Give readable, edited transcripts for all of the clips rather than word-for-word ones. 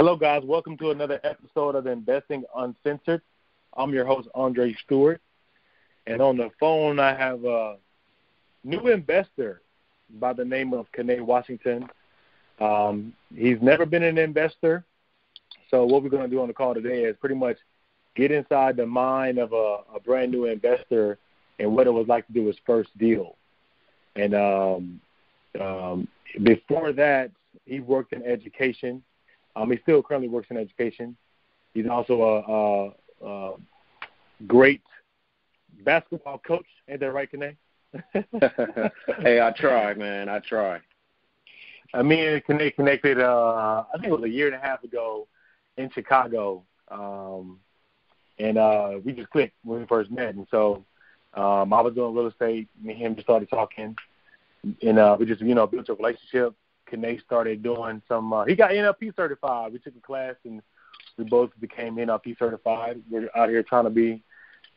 Hello, guys. Welcome to another episode of Investing Uncensored. I'm your host, Andre Stewart. And on the phone, I have a new investor by the name of Kene Washington. He's never been an investor. So what we're going to do on the call today is pretty much get inside the mind of a brand new investor and what it was like to do his first deal. And before that, he worked in education. He still currently works in education. He's also a great basketball coach. Ain't that right, Kene? Hey, I try, man. I try. Me and Kene connected, I think it was a year and a half ago in Chicago. And we just clicked when we first met. And so I was doing real estate. Me and him just started talking. And we just, built a relationship. Kene started doing some he got NLP certified. We took a class, and we both became NLP certified. We're out here trying to be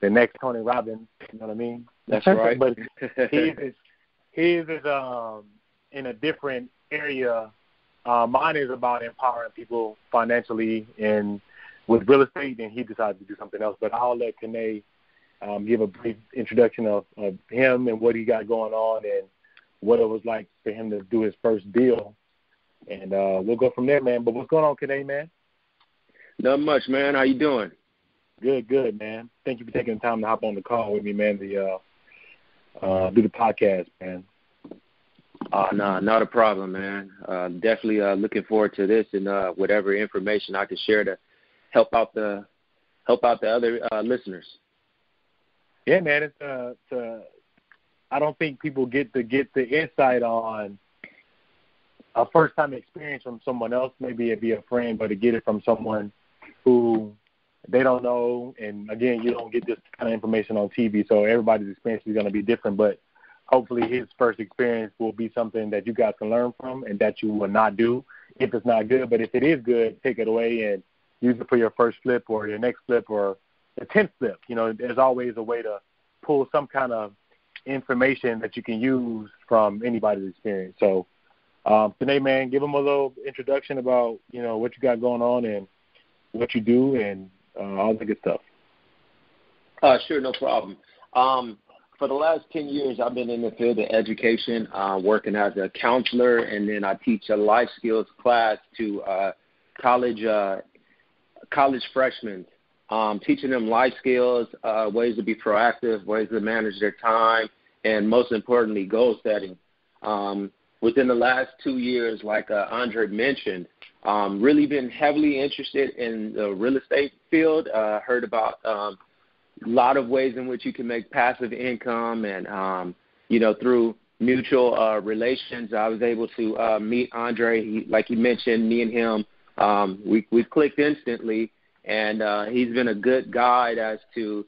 the next Tony Robbins. You know what I mean? That's right. But his is in a different area. Mine is about empowering people financially and with real estate, and he decided to do something else. But I'll let Kene give a brief introduction of him and what he got going on and what it was like for him to do his first deal. And we'll go from there, man. But what's going on, Kene, man? Not much, man. How you doing? Good, man. Thank you for taking the time to hop on the call with me, man, to do the podcast, man. No, not a problem, man. Definitely looking forward to this and whatever information I can share to help out the other listeners. Yeah, man. It's I don't think people get the insight on a first-time experience from someone else. Maybe it'd be a friend, but to get it from someone who they don't know. And, again, you don't get this kind of information on TV, so everybody's experience is going to be different. But hopefully his first experience will be something that you guys can learn from and that you will not do if it's not good. But if it is good, take it away and use it for your first flip or your next flip or the 10th flip. There's always a way to pull some kind of information that you can use from anybody's experience. So today, man, give them a little introduction about, what you got going on and what you do and all the good stuff. Sure, no problem. For the last 10 years, I've been in the field of education, working as a counselor, and then I teach a life skills class to college freshmen. Teaching them life skills, ways to be proactive, ways to manage their time, and most importantly, goal setting. Within the last 2 years, like Andre mentioned, really been heavily interested in the real estate field. Heard about a lot of ways in which you can make passive income, and through mutual relations, I was able to meet Andre. Like he mentioned, me and him, we clicked instantly. And he's been a good guide as to,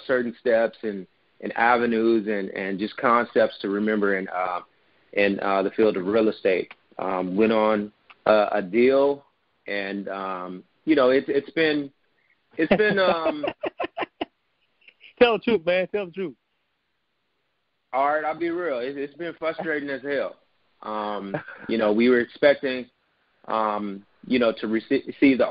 certain steps and avenues and just concepts to remember in the field of real estate. Went on a deal, and it's been Tell the truth, man. Tell the truth. All right, I'll be real. It's been frustrating as hell. We were expecting to receive the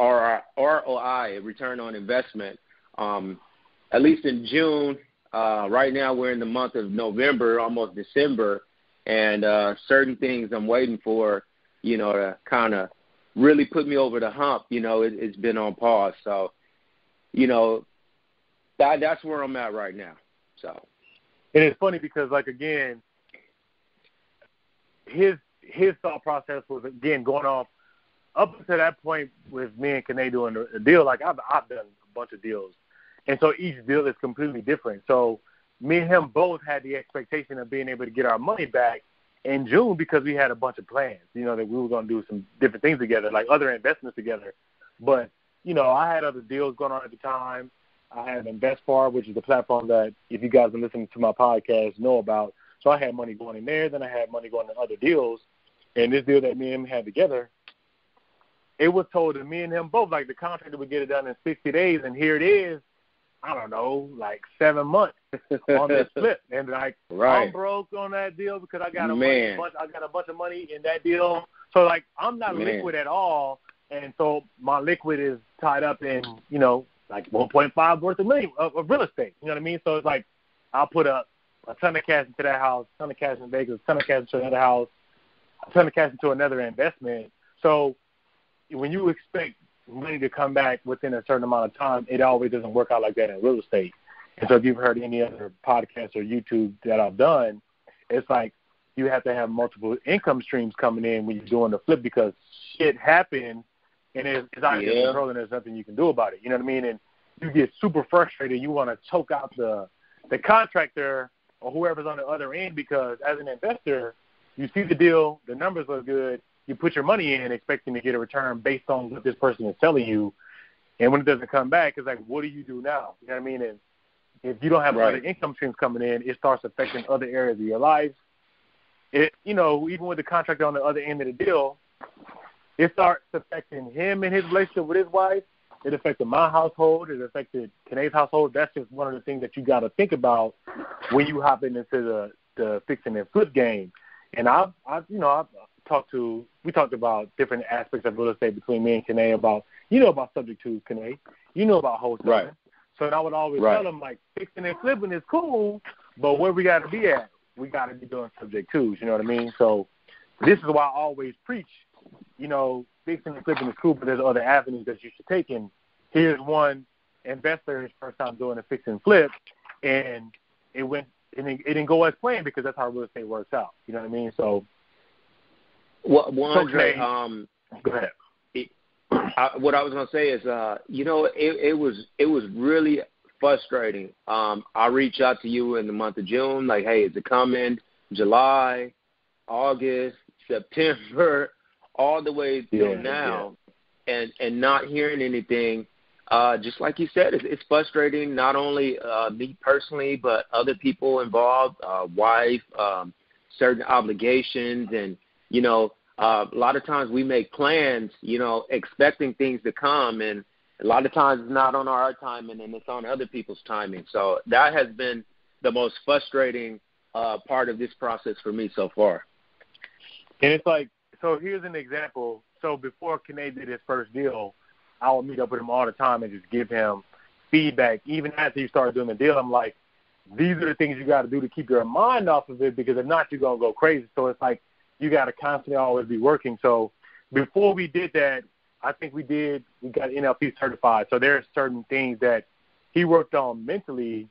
ROI, return on investment, at least in June. Right now we're in the month of November, almost December, and certain things I'm waiting for, to kind of really put me over the hump. It's been on pause. So, that's where I'm at right now. So, and it's funny because, like, again, his thought process was, again, going off up to that point with me and Kene doing a deal. Like, I've done a bunch of deals, and so each deal is completely different. So me and him both had the expectation of being able to get our money back in June because we had a bunch of plans, that we were going to do some different things together, like other investments together. But, I had other deals going on at the time. I had InvestFar, which is the platform that, if you guys are listening to my podcast, know about. So I had money going in there. Then I had money going in other deals. And this deal that me and him had together, it was told to me and him both, like, the contractor would get it done in 60 days. And here it is, I don't know, like 7 months on this flip. And, like, right. I'm broke on that deal because I got a bunch of money in that deal. So, like, I'm not liquid at all. And so my liquid is tied up in, like 1.5 worth of million of real estate. You know what I mean? So it's like I'll put a ton of cash into that house, a ton of cash in Vegas, a ton of cash into another house, a ton of cash into another investment. So when you expect money to come back within a certain amount of time, it always doesn't work out like that in real estate. And so if you've heard any other podcasts or YouTube that I've done, it's like you have to have multiple income streams coming in when you're doing the flip because shit happens and it's out of your control and there's nothing you can do about it. You know what I mean? And you get super frustrated. You want to choke out the contractor or whoever's on the other end because as an investor, you see the deal, the numbers look good, you put your money in expecting to get a return based on what this person is telling you. And when it doesn't come back, it's like, what do you do now? You know what I mean? And if you don't have other income streams coming in, it starts affecting other areas of your life. Even with the contractor on the other end of the deal, it starts affecting him and his relationship with his wife. It affected my household. It affected Kene's household. That's just one of the things that you got to think about when you hop into the fixing and flip game. And we talked about different aspects of real estate between me and Kene about subject to Kene, about wholesaling. Right. So I would always tell them, like, fixing and flipping is cool, but where we got to be at, we got to be doing subject twos, you know what I mean? So this is why I always preach, fixing and flipping is cool, but there's other avenues that you should take. And here's one investor, his first time doing a fix and flip, and it didn't go as planned because that's how real estate works out. You know what I mean? So, Andre, go ahead. What I was going to say is, it was really frustrating. I reached out to you in the month of June, like, hey, is it coming? July, August, September, all the way till now, and not hearing anything. Just like you said, it's frustrating, not only me personally, but other people involved, wife, certain obligations, and, a lot of times we make plans, expecting things to come, and a lot of times it's not on our timing and it's on other people's timing. So that has been the most frustrating part of this process for me so far. And it's like, so here's an example. So before Kene did his first deal, I would meet up with him all the time and just give him feedback. Even after you start doing the deal, I'm like, these are the things you got to do to keep your mind off of it because if not, you're going to go crazy. So it's like you got to constantly always be working. So before we did that, I think we got NLP certified. So there are certain things that he worked on mentally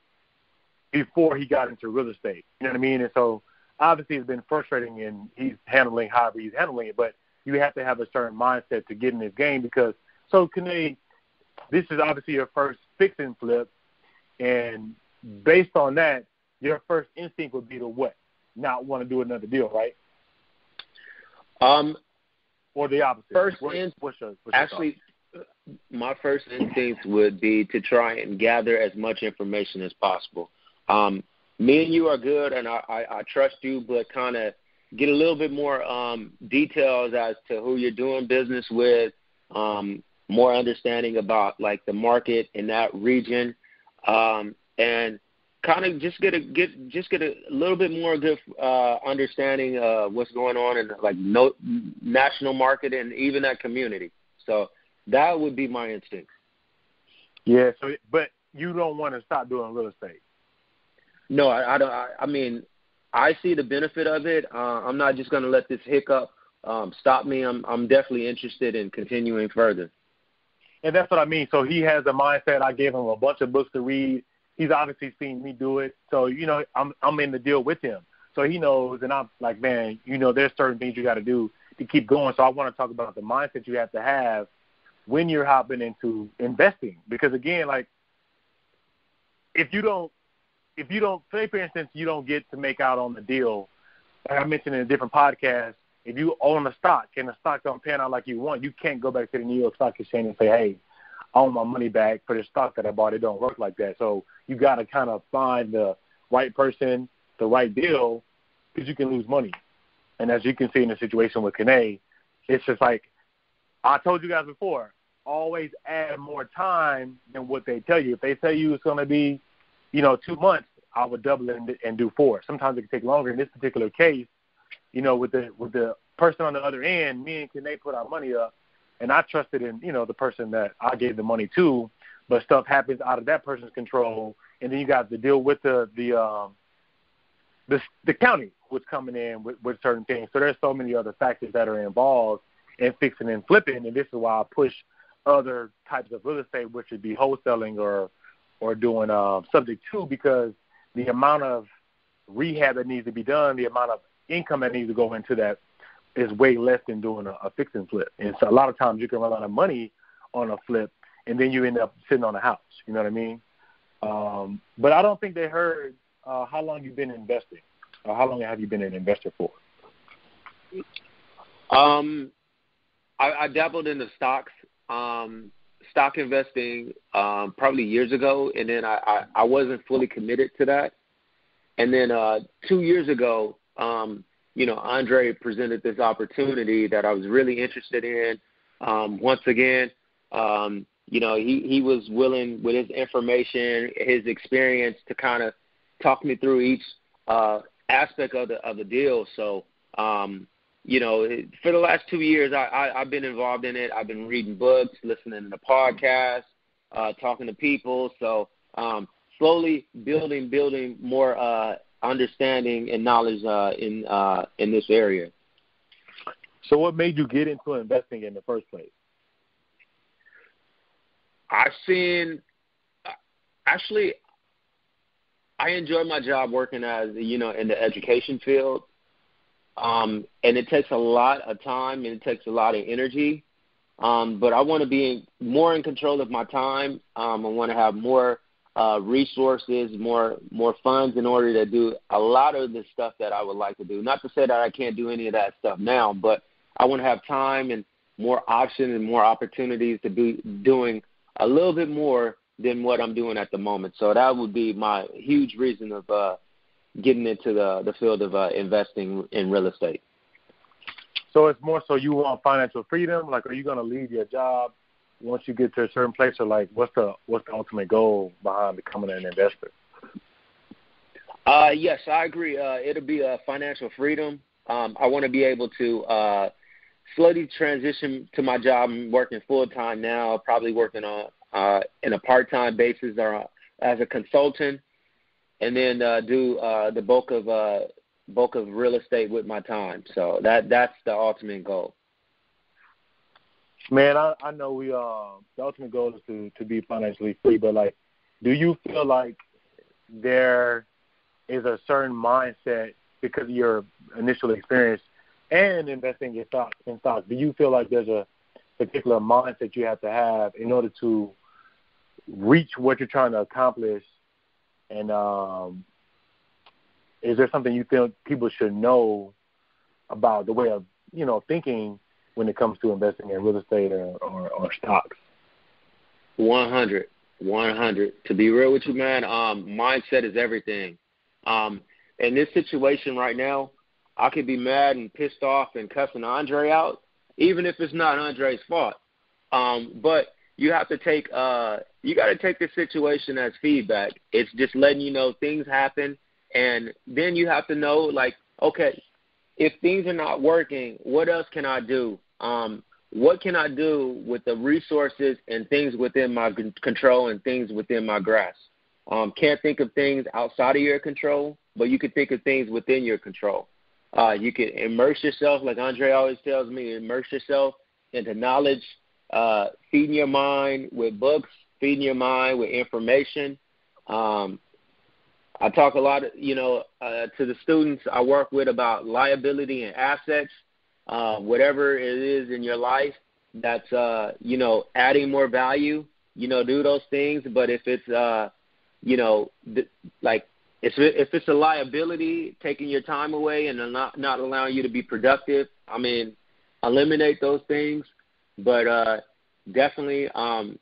before he got into real estate. You know what I mean? And so obviously it's been frustrating and he's handling however he's handling it, but you have to have a certain mindset to get in this game because, so Kene, this is obviously your first fix and flip, and based on that, your first instinct would be to what? Not want to do another deal, right? Or the opposite? What's your actually, thought? My first instinct would be to try and gather as much information as possible. Me and you are good, and I trust you, but kind of get a little bit more details as to who you're doing business with, more understanding about like the market in that region, and kind of just get a little bit more good understanding of what's going on in like national market and even that community. So that would be my instinct. Yeah. So, but you don't want to stop doing real estate. No, I don't. I mean, I see the benefit of it. I'm not just going to let this hiccup stop me. I'm definitely interested in continuing further. And that's what I mean. So he has a mindset. I gave him a bunch of books to read. He's obviously seen me do it. So, I'm in the deal with him. So he knows, and I'm like, man, there's certain things you got to do to keep going. So I want to talk about the mindset you have to have when you're hopping into investing. Because, again, like, if you don't, say, for instance, you don't get to make out on the deal, like I mentioned in a different podcast, if you own a stock and the stock don't pan out like you want, you can't go back to the New York Stock Exchange and say, hey, I want my money back for the stock that I bought. It don't work like that. So you got to kind of find the right person, the right deal, because you can lose money. And as you can see in the situation with Kene, it's just like I told you guys before, always add more time than what they tell you. If they tell you it's going to be, 2 months, I would double it and do 4. Sometimes it can take longer. In this particular case, with the person on the other end, me and Kene put our money up. and I trusted in, the person that I gave the money to, but stuff happens out of that person's control, and then you got to deal with the county what's coming in with certain things. So there's so many other factors that are involved in fixing and flipping, and this is why I push other types of real estate, which would be wholesaling or doing subject to, because the amount of rehab that needs to be done, the amount of income that needs to go into that is way less than doing a fix and flip. And so a lot of times you can run out of money on a flip, and then you end up sitting on a house. You know what I mean? But I don't think they heard how long you've been investing, or how long have you been an investor for? I dabbled in the stocks, stock investing probably years ago, and then I wasn't fully committed to that. And then 2 years ago, Andre presented this opportunity that I was really interested in. Once again, he was willing with his information, his experience, to kind of talk me through each aspect of the deal. So, for the last 2 years, I've been involved in it. I've been reading books, listening to podcasts, talking to people. So slowly building more understanding and knowledge in this area. So what made you get into investing in the first place? I enjoy my job working as, in the education field. And it takes a lot of time and it takes a lot of energy. But I want to be more in control of my time. I want to have more resources, more funds in order to do a lot of the stuff that I would like to do. Not to say that I can't do any of that stuff now, but I want to have time and more options and more opportunities to be doing a little bit more than what I'm doing at the moment. So that would be my huge reason of getting into the field of investing in real estate. So it's more so you want financial freedom? Like, are you going to leave your job once you get to a certain place, or like what's the ultimate goal behind becoming an investor? Yes, I agree. It'll be financial freedom. I want to be able to slowly transition to my job. I'm working full-time now, probably working on in a part-time basis or as a consultant, and then do the bulk of real estate with my time. So that's the ultimate goal. Man, I know we the ultimate goal is to be financially free, but like, do you feel like there is a certain mindset because of your initial experience and investing in stocks? Do you feel like there's a particular mindset you have to have in order to reach what you're trying to accomplish? And is there something you feel people should know about the way of, thinking when it comes to investing in real estate or stocks? 100. To be real with you, man, mindset is everything. In this situation right now, I could be mad and pissed off and cussing Andre out, even if it's not Andre's fault. But you have to take you got to take the situation as feedback. It's just letting you know things happen, and then you have to know, like, okay, if things are not working, what else can I do? What can I do with the resources and things within my control and things within my grasp? Can't think of things outside of your control, but you can think of things within your control. You can immerse yourself, like Andre always tells me, immerse yourself into knowledge, feeding your mind with books, feeding your mind with information. I talk a lot, to the students I work with about liability and assets. Whatever it is in your life that's, adding more value, do those things. But if it's, if it's a liability, taking your time away and not allowing you to be productive, eliminate those things. But definitely, don't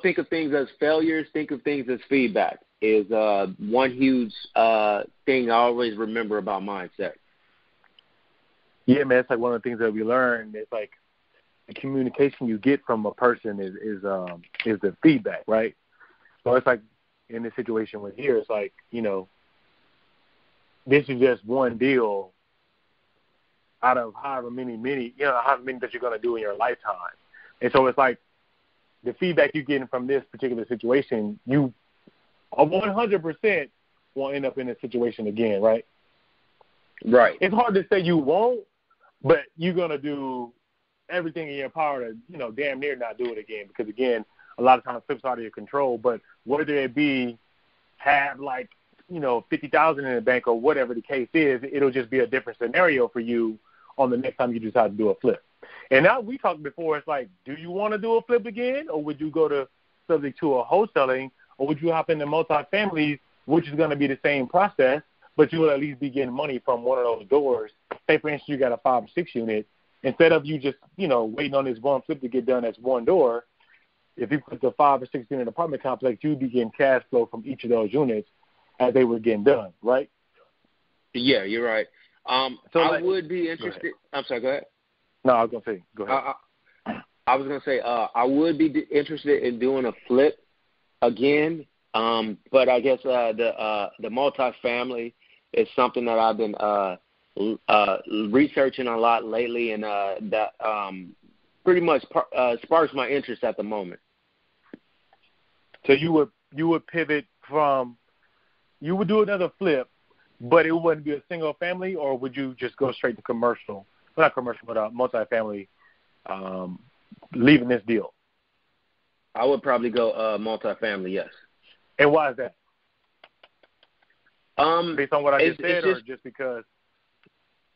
think of things as failures. Think of things as feedback is one huge thing I always remember about mindset. Yeah, man, it's like one of the things that we learned. It's like the communication you get from a person is the feedback, right? So it's like in this situation with here, it's like, this is just one deal out of however many, however many that you're going to do in your lifetime. And so it's like the feedback you're getting from this particular situation, you 100% won't end up in this situation again, right? Right. It's hard to say you won't, but you're going to do everything in your power to, damn near not do it again because, again, a lot of times flips out of your control. But whether it be have like, $50,000 in the bank or whatever the case is, it'll just be a different scenario for you on the next time you decide to do a flip. And now we talked before, it's like, do you want to do a flip again, or would you go to subject to a wholesaling, or would you hop into multifamily, which is going to be the same process, but you will at least be getting money from one of those doors. Say, for instance, you got a 5 or 6 unit. Instead of you just, waiting on this one flip to get done, that's one door, if you put the 5 or 6 unit apartment complex, you'd be getting cash flow from each of those units as they were getting done, right? Yeah, you're right. I would be interested. I'm sorry, go ahead. No, I was going to say, go ahead. I was going to say I would be interested in doing a flip again, but I guess the multifamily is something that I've been researching a lot lately, and that pretty much sparks my interest at the moment. So you would pivot from, you would do another flip, but it wouldn't be a single family, or would you just go straight to commercial? Well, not commercial, but multifamily, leaving this deal? I would probably go multifamily, yes. And why is that? Based on what I just said, or just because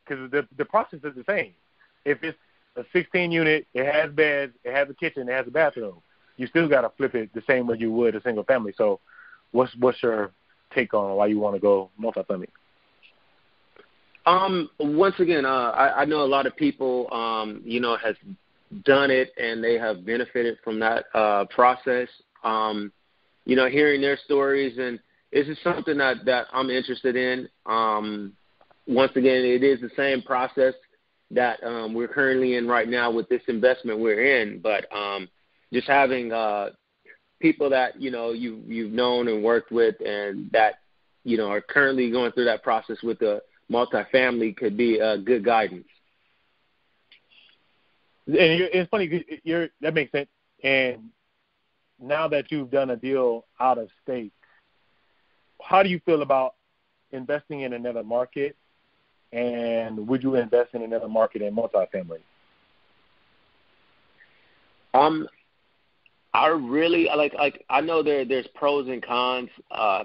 the process is the same. If it's a 16-unit, it has beds, it has a kitchen, it has a bathroom, you still got to flip it the same way you would a single family. So what's your take on why you want to go multifamily? Once again, I know a lot of people, has done it and they have benefited from that process. Hearing their stories, and it's just something that I'm interested in. Once again, it is the same process that we're currently in right now with this investment we're in, but just having people that you've known and worked with, and that are currently going through that process with the multifamily could be good guidance. And it's funny, that makes sense. And now that you've done a deal out of state, how do you feel about investing in another market? And would you invest in another market in multifamily? I really like. I know there's pros and cons.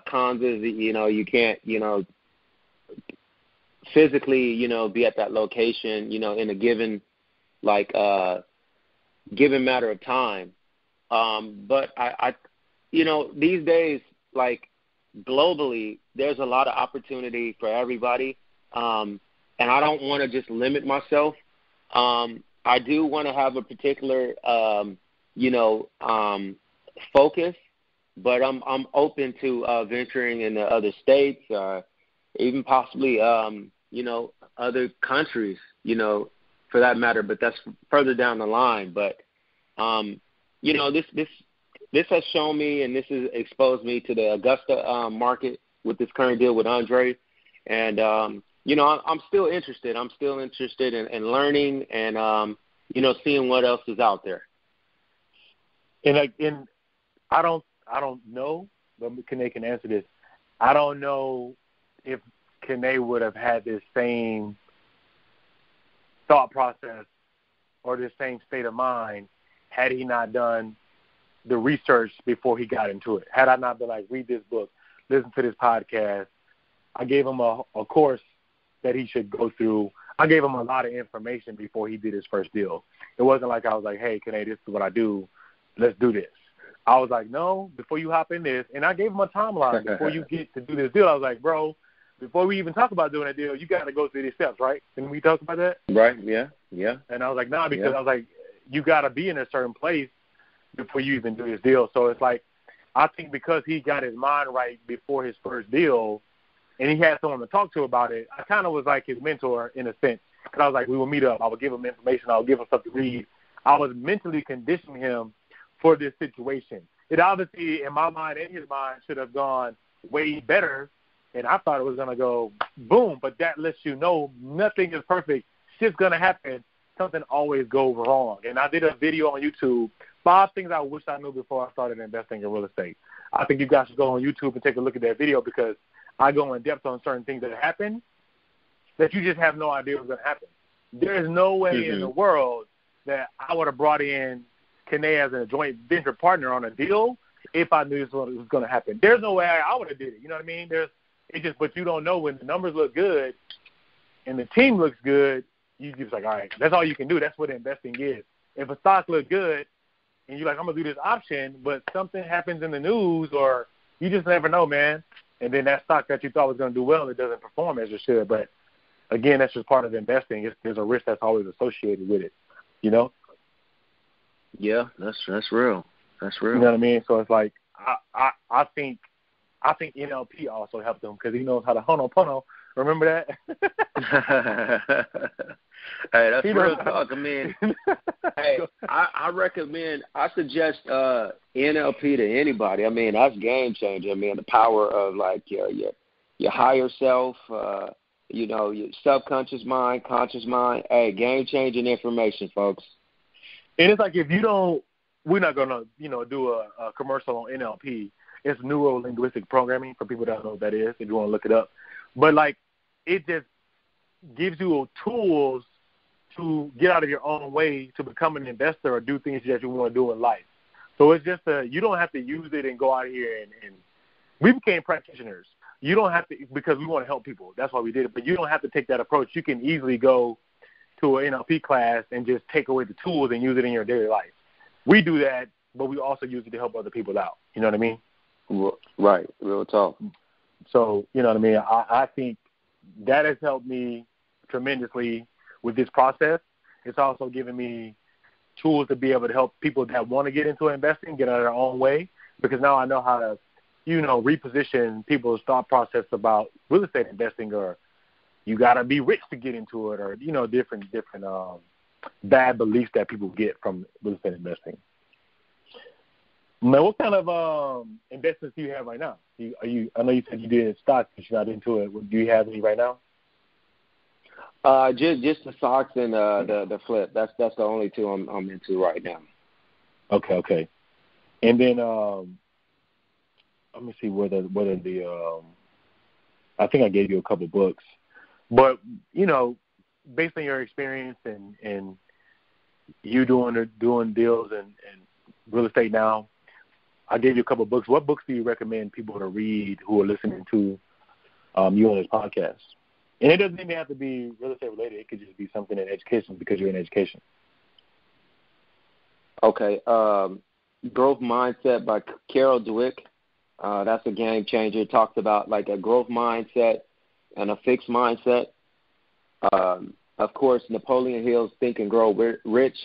Cons is you can't physically be at that location in a given given matter of time. But I these days, globally, there's a lot of opportunity for everybody. And I don't want to just limit myself. I do want to have a particular, focus, but I'm open to venturing into other states, even possibly, other countries, for that matter. But that's further down the line. But this has shown me, and this has exposed me to the Augusta market with this current deal with Andre, and I'm still interested. I'm still interested in learning and seeing what else is out there. And I don't know, but Kene can answer this. I don't know if Kene would have had this same thought process or this same state of mind had he not done the research before he got into it. Had I not been like, read this book, listen to this podcast, I gave him a course that he should go through. I gave him a lot of information before he did his first deal. It wasn't like I was like, hey, Kene, this is what I do. Let's do this. I was like, no, before you hop in this, and I gave him a timeline. Before you get to do this deal, I was like, bro, before we even talk about doing a deal, you got to go through these steps, right? Didn't we talk about that? Right, yeah. And I was like, nah, because I was like, you got to be in a certain place before you even do this deal. So it's like, I think because he got his mind right before his first deal, and he had someone to talk to about it, I kind of was like his mentor in a sense. Because I was like, we will meet up. I would give him information. I would give him stuff to read. I was mentally conditioning him for this situation. It obviously, in my mind and his mind, should have gone way better, and I thought it was going to go boom, but that lets you know nothing is perfect shit's going to happen, something always goes wrong. And I did a video on YouTube, 5 things I wish I knew before I started investing in real estate. I think you guys should go on YouTube and take a look at that video because I go in depth on certain things that happen that you just have no idea what's going to happen. There is no way in the world that I would have brought in Kene as a joint venture partner on a deal if I knew this was going to happen. There's no way I would have did it. You know what I mean? But you don't know when the numbers look good and the team looks good. You just like, all right, that's all you can do. That's what investing is. If a stock looks good and you're like, I'm going to do this option, but something happens in the news or you just never know, man. And then that stock that you thought was going to do well, it doesn't perform as it should. But, again, that's just part of investing. There's a risk that's always associated with it, you know? Yeah, that's real. That's real. You know what I mean? So it's like I think NLP also helped him because he knows how to honopono. Remember that? Hey, that's real talk. I mean, hey, I suggest NLP to anybody. I mean, that's game changer. I mean, the power of like your higher self, your subconscious mind, conscious mind. Hey, game changing information, folks. And it's like if you don't, we're not gonna do a commercial on NLP. It's neuro linguistic programming for people that don't know what that is. If you want to look it up, but like it just gives you tools to get out of your own way to become an investor or do things that you want to do in life. So it's just you don't have to use it and go out here and we became practitioners. You don't have to because we want to help people. That's why we did it. But you don't have to take that approach. You can easily go to an NLP class and just take away the tools and use it in your daily life. We do that, but we also use it to help other people out. You know what I mean? Right. Real talk. So, you know what I mean? I think that has helped me tremendously with this process. It's also given me tools to be able to help people that want to get into investing get out of their own way because now I know how to, reposition people's thought process about real estate investing or you got to be rich to get into it or, different bad beliefs that people get from real estate investing. Now, what kind of investments do you have right now? I know you said you did stocks, but you're not into it. Do you have any right now? Just the stocks and the flip. That's the only two I'm into right now. Okay. And then let me see whether the I think I gave you a couple books, but based on your experience and you doing deals and real estate now, I gave you a couple books. What books do you recommend people to read who are listening to you on this podcast? And it doesn't even have to be real estate related. It could just be something in education because you're in education. Okay. Growth Mindset by Carol Dweck. That's a game changer. It talks about like a growth mindset and a fixed mindset. Of course, Napoleon Hill's Think and Grow Rich.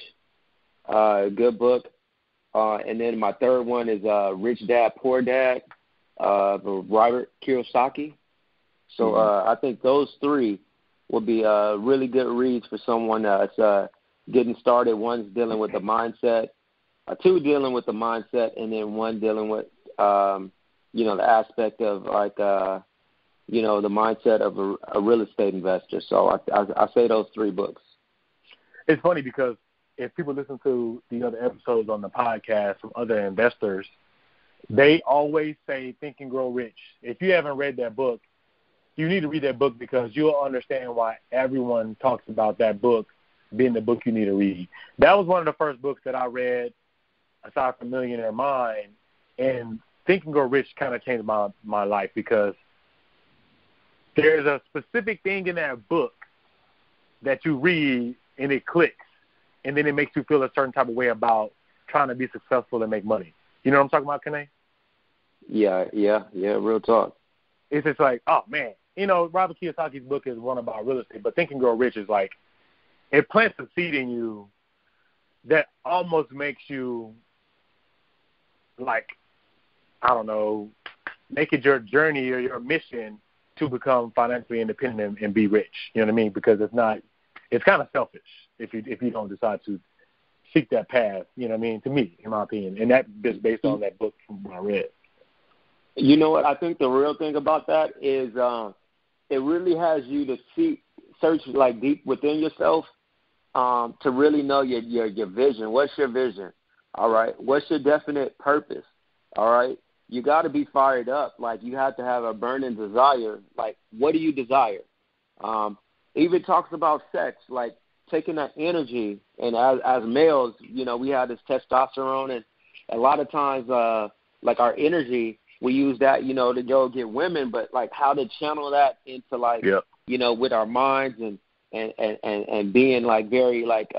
Good book. And then my third one is Rich Dad, Poor Dad, Robert Kiyosaki. So I think those three will be really good reads for someone that's getting started. One's dealing with the mindset, two dealing with the mindset, and then one dealing with, the aspect of like, the mindset of a real estate investor. So I say those three books. It's funny because if people listen to the other episodes on the podcast from other investors, they always say Think and Grow Rich. If you haven't read that book, you need to read that book because you'll understand why everyone talks about that book being the book you need to read. That was one of the first books that I read aside from Millionaire Mind, and Think and Grow Rich kind of changed my life because there's a specific thing in that book that you read and it clicks, and then it makes you feel a certain type of way about trying to be successful and make money. You know what I'm talking about, Kene? Yeah, real talk. It's just like, oh, man. Robert Kiyosaki's book is one about real estate, but Think and Grow Rich is like, it plants a seed in you that almost makes you, like, I don't know, make it your journey or your mission to become financially independent and be rich. You know what I mean? Because it's kind of selfish if you don't decide to seek that path. You know what I mean? To me, in my opinion, and that is based on that book from what I read. You know what? I think the real thing about that is it really has you to search like deep within yourself to really know your vision. What's your vision? All right. What's your definite purpose? All right. You got to be fired up. Like, you have to have a burning desire. Like, what do you desire? Even talks about sex, like taking that energy. And as males, you know, we have this testosterone, and a lot of times, like, our energy, we use that, you know, to go get women, but like how to channel that into, like, you know, with our minds and being like very like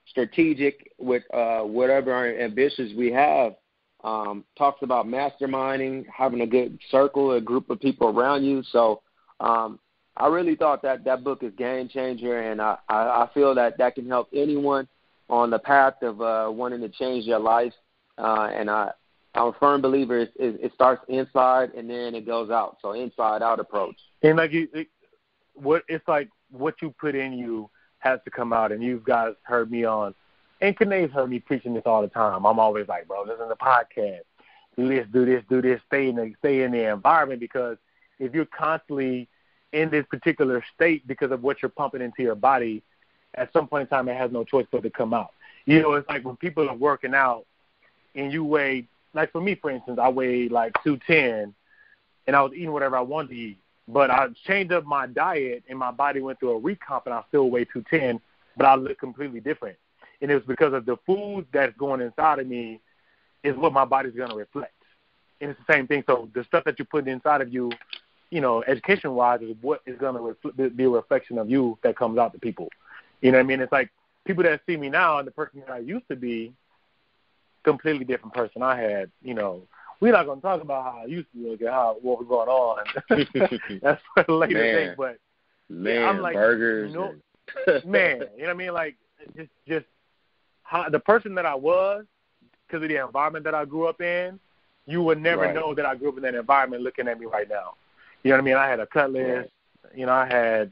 strategic with whatever our ambitions we have. Talks about masterminding, having a good circle, a group of people around you. So I really thought that book is game changer, and I feel that can help anyone on the path of wanting to change their life. And I'm a firm believer it starts inside and then it goes out. So inside out approach. And like it's like what you put in you has to come out. And you guys heard me on, and Kene's heard me preaching this all the time. I'm always like, bro, listen to the podcast. Do this. Stay in the environment, because if you're constantly in this particular state because of what you're pumping into your body, at some point in time it has no choice but to come out. You know, it's like when people are working out and you weigh, like for me, for instance, I weighed like 210 and I was eating whatever I wanted to eat. But I changed up my diet and my body went through a recomp and I still weigh 210, but I look completely different. And it was because of the food that's going inside of me is what my body's going to reflect. And it's the same thing. So the stuff that you put inside of you, you know, education-wise, is what is going to be a reflection of you that comes out to people. You know what I mean? It's like people that see me now and the person that I used to be, completely different person I had. You know, we're not going to talk about how I used to look and what was going on. That's for a later date. But I'm like, burgers. You know, man, you know what I mean? Like, just how the person that I was, because of the environment that I grew up in, you would never know that I grew up in that environment looking at me right now. You know what I mean? I had a cutlass. You know, I had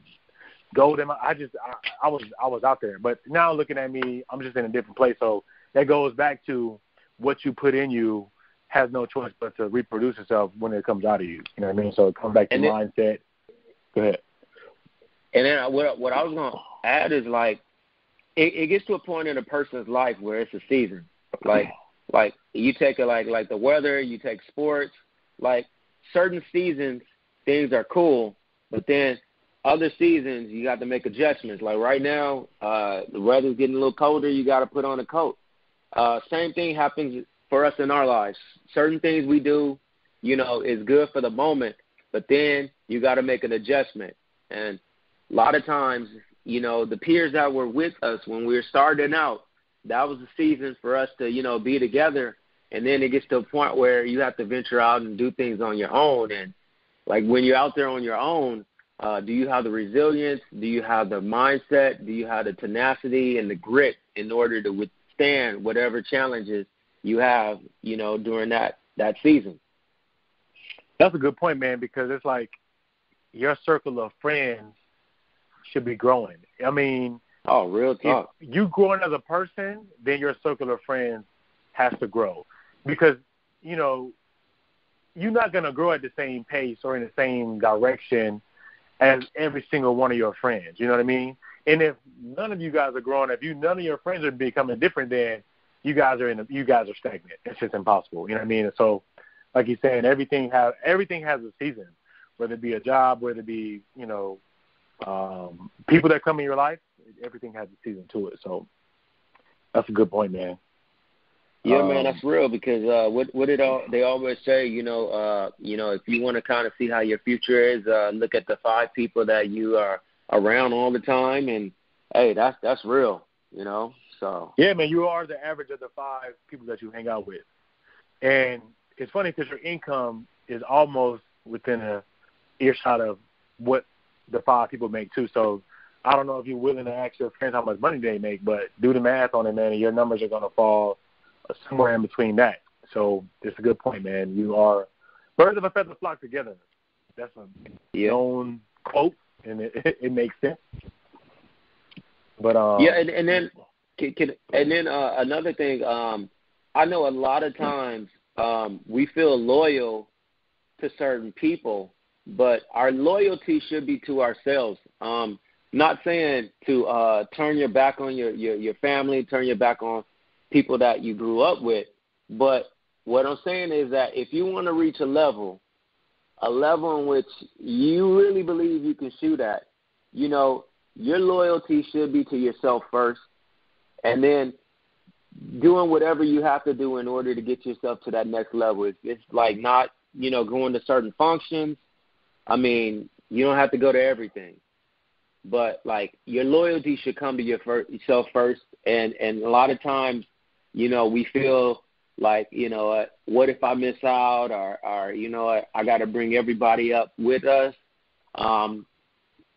gold in my. I was out there. But now looking at me, I'm just in a different place. So that goes back to what you put in you has no choice but to reproduce itself when it comes out of you. You know what I mean? So it comes back to mindset. Go ahead. And then what I was going to add is, like, it gets to a point in a person's life where it's a season. Like you take it like the weather, you take sports, like certain seasons, things are cool, but then other seasons you got to make adjustments. Like right now, the weather's getting a little colder, you got to put on a coat. Same thing happens for us in our lives. Certain things we do, you know, is good for the moment, but then you got to make an adjustment. And a lot of times, you know, the peers that were with us when we were starting out, that was the season for us to, you know, be together. And then it gets to a point where you have to venture out and do things on your own. And, like, when you're out there on your own, do you have the resilience? Do you have the mindset? Do you have the tenacity and the grit in order to withstand whatever challenges you have, you know, during that season? That's a good point, man, because it's like your circle of friends should be growing. I mean, real talk. If you growing as a person, then your circle of friends has to grow, because, you know, you're not going to grow at the same pace or in the same direction as every single one of your friends. You know what I mean? And if none of you guys are growing, none of your friends are becoming different, then you guys are stagnant. It's just impossible. You know what I mean? And so, like you're saying, everything has a season, whether it be a job, whether it be, you know, people that come in your life. Everything has a season to it. So that's a good point, man. Yeah, man, that's real, because they always say, you know, if you want to kind of see how your future is, look at the 5 people that you are around all the time, and hey, that's real, you know. So yeah, man, you are the average of the 5 people that you hang out with, and it's funny because your income is almost within a earshot of what the 5 people make too. So I don't know if you're willing to ask your friends how much money they make, but do the math on it, man, and your numbers are going to fall somewhere in between that. So it's a good point, man. You are birds of a feather flock together. That's a known quote, and it makes sense. But and then another thing, I know a lot of times we feel loyal to certain people, but our loyalty should be to ourselves. not saying to turn your back on your family, turn your back on people that you grew up with, but what I'm saying is that if you want to reach a level in which you really believe you can shoot at, you know, your loyalty should be to yourself first, and then doing whatever you have to do in order to get yourself to that next level. It's like not, you know, going to certain functions. I mean, you don't have to go to everything, but like your loyalty should come to yourself first. And a lot of times, you know, we feel like, you know, what if I miss out, or you know, I got to bring everybody up with us.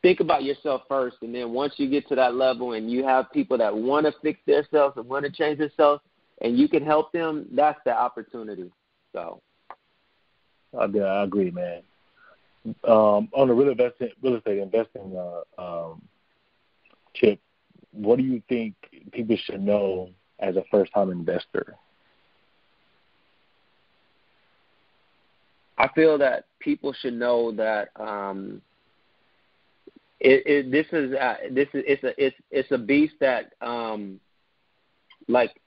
Think about yourself first, and then once you get to that level and you have people that want to fix themselves and want to change themselves, and you can help them, that's the opportunity. So, I agree, man. On the real estate investing tip, what do you think people should know as a first-time investor? I feel that people should know that it's a beast that like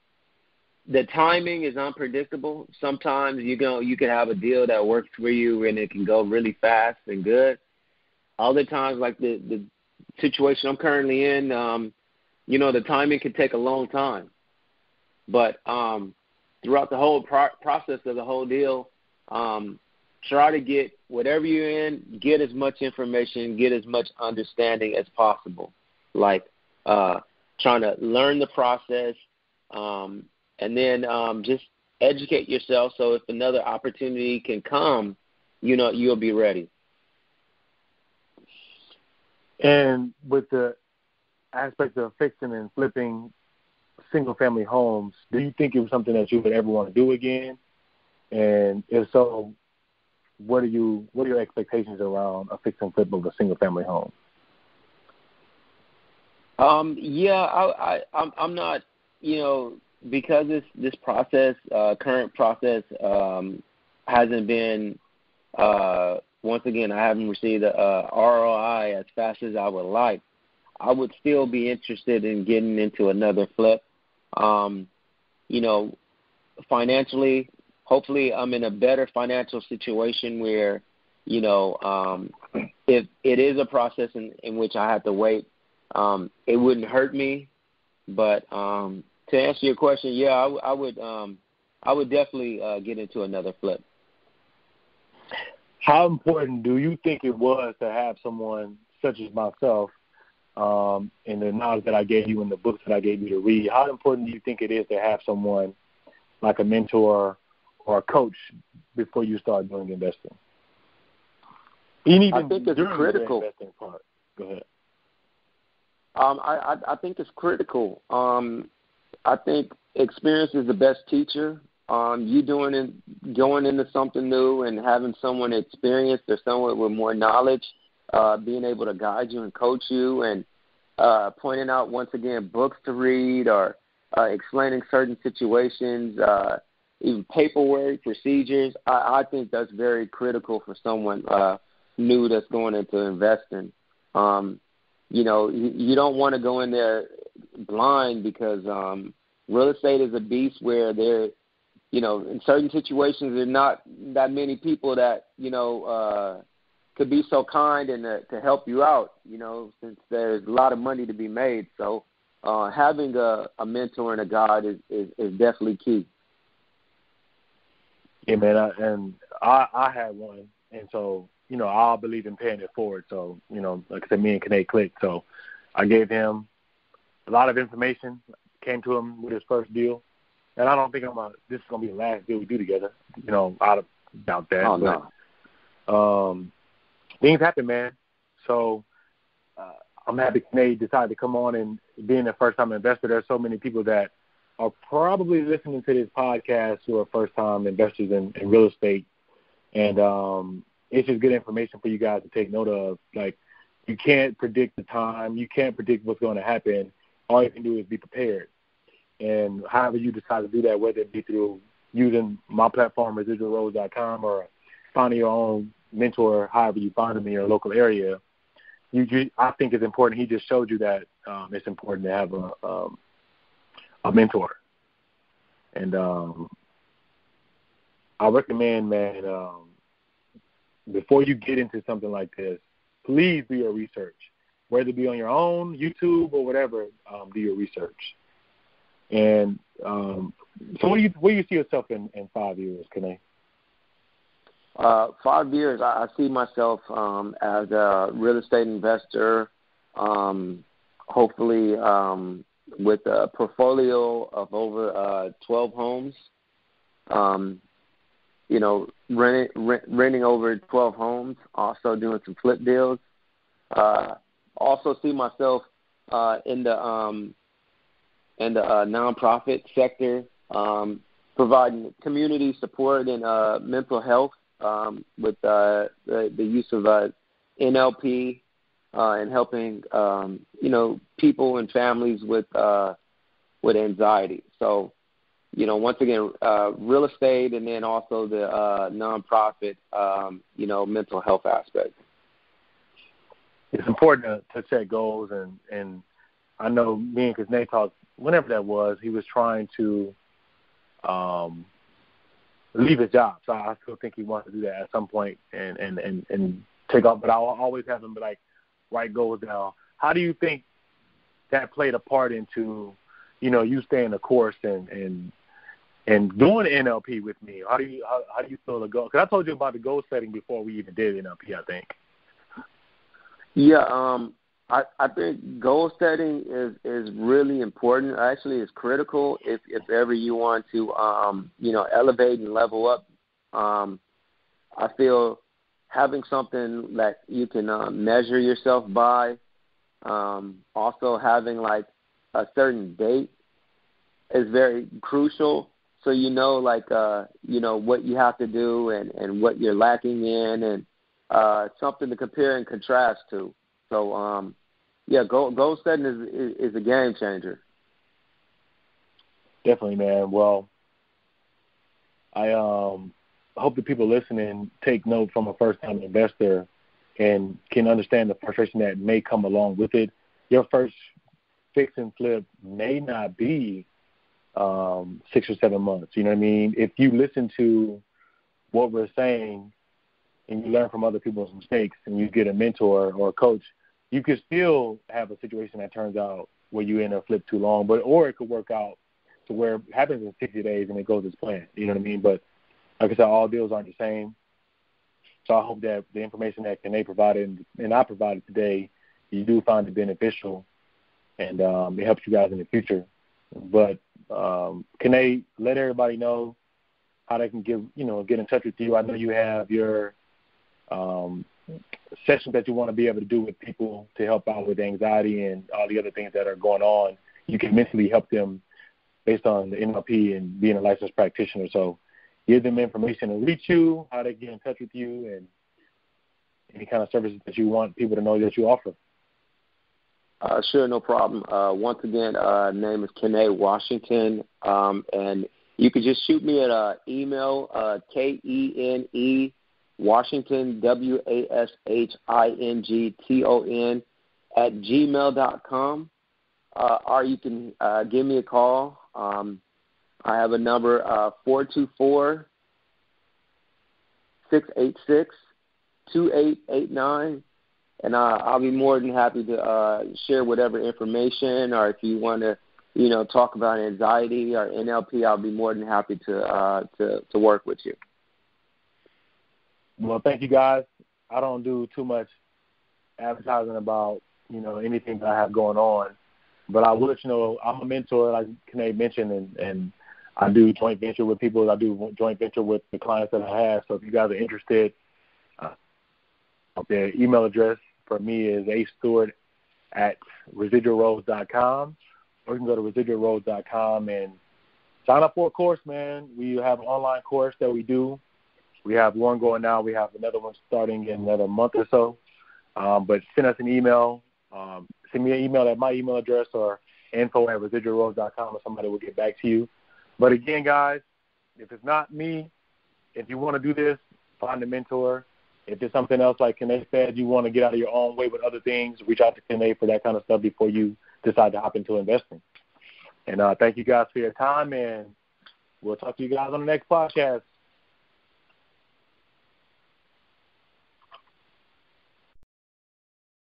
the timing is unpredictable. Sometimes you can have a deal that works for you and it can go really fast and good. Other times, like the situation I'm currently in, you know, the timing can take a long time. But throughout the whole process of the whole deal, try to get whatever you're in, get as much information, get as much understanding as possible. Like trying to learn the process, and then just educate yourself so if another opportunity can come, you know, you'll be ready. And with the aspect of fixing and flipping single-family homes, do you think it was something that you would ever want to do again? And if so, what are your expectations around a fix and flip of a single-family home? Yeah, I'm not, you know, because this process, current process, hasn't been, once again, I haven't received a ROI as fast as I would like. I would still be interested in getting into another flip. You know, financially, hopefully I'm in a better financial situation where, you know, if it is a process in which I have to wait, it wouldn't hurt me. But to answer your question, yeah, I would definitely get into another flip. How important do you think it was to have someone such as myself, and the knowledge that I gave you and the books that I gave you to read? How important do you think it is to have someone like a mentor or a coach before you start doing investing? I think it's critical. The investing part. Go ahead. I think it's critical. I think experience is the best teacher. You going into something new and having someone experienced or someone with more knowledge, being able to guide you and coach you, and pointing out once again books to read or explaining certain situations, even paperwork, procedures. I think that's very critical for someone new that's going into investing. You know, you don't want to go in there blind because real estate is a beast where you know, in certain situations there are not that many people that, you know, could be so kind and to help you out, you know, since there's a lot of money to be made. So having a mentor and a guide is definitely key. Yeah, man, I had one, and so, you know, I believe in paying it forward. So, you know, like I said, me and Kene clicked. So I gave him a lot of information, came to him with his first deal. And I don't think this is going to be the last deal we do together. You know, I doubt that. Oh, no. Things happen, man. So I'm happy Kene decided to come on, and being a first-time investor, there's so many people that are probably listening to this podcast who are first-time investors in real estate. And it's just good information for you guys to take note of. Like, you can't predict the time. You can't predict what's going to happen. All you can do is be prepared. And however you decide to do that, whether it be through using my platform, residualroads.com, or finding your own mentor, however you find them in your local area, I think it's important. He just showed you that it's important to have a mentor. And I recommend, man, before you get into something like this, please do your research. Whether it be on your own, YouTube, or whatever, do your research. And so where do you see yourself in 5 years, Kene? 5 years, I see myself as a real estate investor, hopefully with a portfolio of over 12 homes, renting over 12 homes, also doing some flip deals. Also see myself in the nonprofit sector, providing community support and mental health with the use of NLP and helping people and families with anxiety. So, once again, real estate, and then also the nonprofit, mental health aspect. It's important to set goals, and I know me and Kene talked, whenever that was, he was trying to leave his job. So I still think he wants to do that at some point and take off. But I'll always have him write goals down. How do you think that played a part into, you staying the course and doing NLP with me? How do you feel the goal? Because I told you about the goal setting before we even did NLP, I think. Yeah, I think goal setting is really important. Actually, it's critical if ever you want to, elevate and level up. I feel having something that you can measure yourself by, also having like a certain date is very crucial. So what you have to do and what you're lacking in, and something to compare and contrast to. So, goal setting is a game changer. Definitely, man. Well, I hope the people listening take note from a first-time investor and can understand the frustration that may come along with it. Your first fix and flip may not be 6 or 7 months. You know what I mean? If you listen to what we're saying and you learn from other people's mistakes and you get a mentor or a coach, you could still have a situation that turns out where you end up flip too long, or it could work out to where it happens in 60 days and it goes as planned. You know what I mean? But like I said, all deals aren't the same. So I hope that the information that Kene provided and I provided today, you do find it beneficial, and it helps you guys in the future. But Kene, let everybody know how they can get in touch with you. I know you have your sessions that you want to be able to do with people to help out with anxiety and all the other things that are going on. You can mentally help them based on the NLP and being a licensed practitioner. So give them information to reach you, how they get in touch with you, and any kind of services that you want people to know that you offer. Sure, no problem. Once again, name is Kene Washington, and you could just shoot me an email, KENE Washington, WASHINGTON @gmail.com, or you can give me a call. I have a number, 424-686-2889, and I'll be more than happy to share whatever information, or if you want to, talk about anxiety or NLP, I'll be more than happy to work with you. Well, thank you, guys. I don't do too much advertising about, anything that I have going on. But I will let you know I'm a mentor, like Kene mentioned, and I do joint venture with people. I do joint venture with the clients that I have. So if you guys are interested, the email address for me is astewart@residualroads.com. Or you can go to residualroads.com and sign up for a course, man. We have an online course that we do. We have one going now. We have another one starting in another month or so. But send us an email. Send me an email at my email address or info@residualroads.com, and somebody will get back to you. But again, guys, if it's not me, if you want to do this, find a mentor if there's something else, like Kene said, you want to get out of your own way with other things, reach out to Kene for that kind of stuff before you decide to hop into investing. And thank you guys for your time, and we'll talk to you guys on the next podcast.